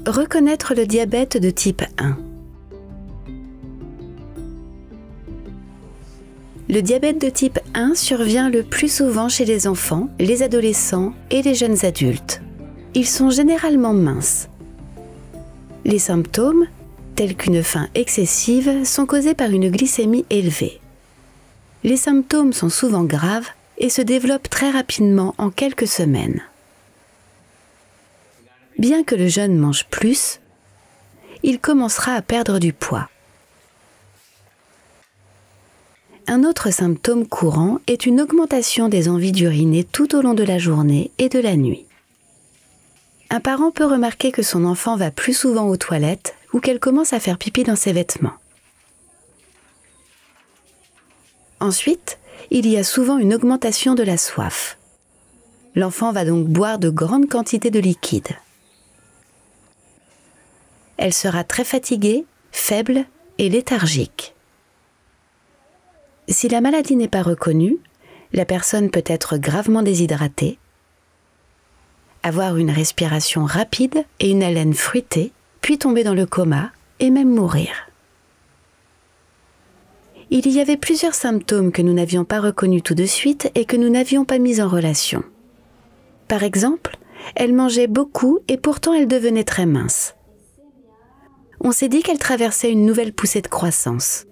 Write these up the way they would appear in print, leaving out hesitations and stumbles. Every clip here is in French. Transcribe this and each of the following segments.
Reconnaître le diabète de type 1. Le diabète de type 1 survient le plus souvent chez les enfants, les adolescents et les jeunes adultes. Ils sont généralement minces. Les symptômes, tels qu'une faim excessive, sont causés par une glycémie élevée. Les symptômes sont souvent graves et se développent très rapidement en quelques semaines. Bien que le jeune mange plus, il commencera à perdre du poids. Un autre symptôme courant est une augmentation des envies d'uriner tout au long de la journée et de la nuit. Un parent peut remarquer que son enfant va plus souvent aux toilettes ou qu'elle commence à faire pipi dans ses vêtements. Ensuite, il y a souvent une augmentation de la soif. L'enfant va donc boire de grandes quantités de liquide. Elle sera très fatiguée, faible et léthargique. Si la maladie n'est pas reconnue, la personne peut être gravement déshydratée, avoir une respiration rapide et une haleine fruitée, puis tomber dans le coma et même mourir. Il y avait plusieurs symptômes que nous n'avions pas reconnus tout de suite et que nous n'avions pas mis en relation. Par exemple, elle mangeait beaucoup et pourtant elle devenait très mince. On s'est dit qu'elle traversait une nouvelle poussée de croissance.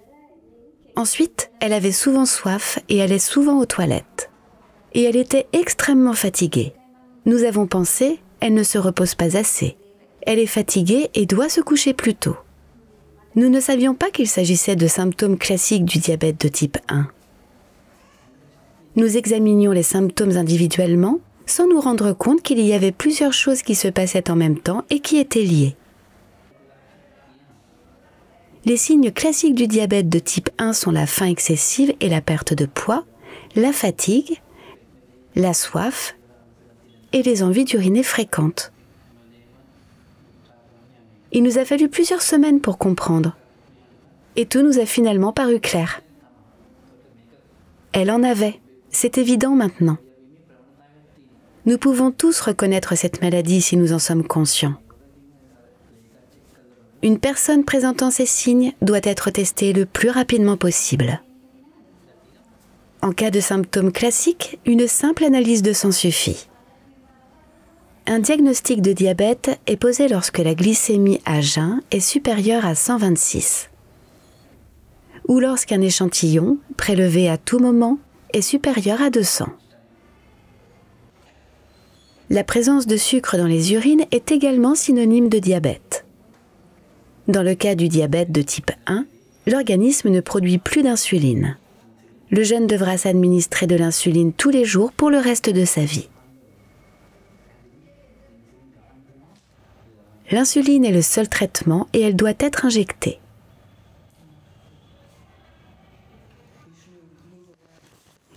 Ensuite, elle avait souvent soif et allait souvent aux toilettes. Et elle était extrêmement fatiguée. Nous avons pensé, elle ne se repose pas assez. Elle est fatiguée et doit se coucher plus tôt. Nous ne savions pas qu'il s'agissait de symptômes classiques du diabète de type 1. Nous examinions les symptômes individuellement, sans nous rendre compte qu'il y avait plusieurs choses qui se passaient en même temps et qui étaient liées. Les signes classiques du diabète de type 1 sont la faim excessive et la perte de poids, la fatigue, la soif et les envies d'uriner fréquentes. Il nous a fallu plusieurs semaines pour comprendre. Et tout nous a finalement paru clair. Elle en avait, c'est évident maintenant. Nous pouvons tous reconnaître cette maladie si nous en sommes conscients. Une personne présentant ces signes doit être testée le plus rapidement possible. En cas de symptômes classiques, une simple analyse de sang suffit. Un diagnostic de diabète est posé lorsque la glycémie à jeun est supérieure à 126 ou lorsqu'un échantillon, prélevé à tout moment, est supérieur à 200. La présence de sucre dans les urines est également synonyme de diabète. Dans le cas du diabète de type 1, l'organisme ne produit plus d'insuline. Le jeune devra s'administrer de l'insuline tous les jours pour le reste de sa vie. L'insuline est le seul traitement et elle doit être injectée.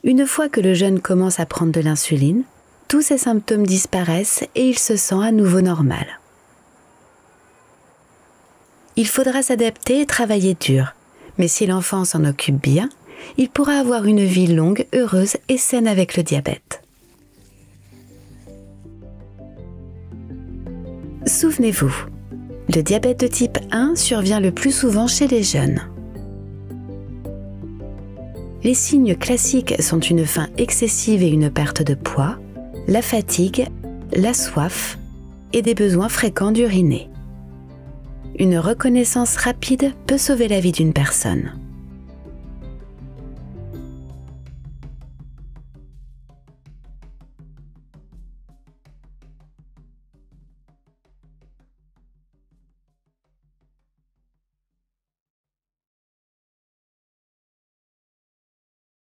Une fois que le jeune commence à prendre de l'insuline, tous ses symptômes disparaissent et il se sent à nouveau normal. Il faudra s'adapter et travailler dur, mais si l'enfant s'en occupe bien, il pourra avoir une vie longue, heureuse et saine avec le diabète. Souvenez-vous, le diabète de type 1 survient le plus souvent chez les jeunes. Les signes classiques sont une faim excessive et une perte de poids, la fatigue, la soif et des besoins fréquents d'uriner. Une reconnaissance rapide peut sauver la vie d'une personne.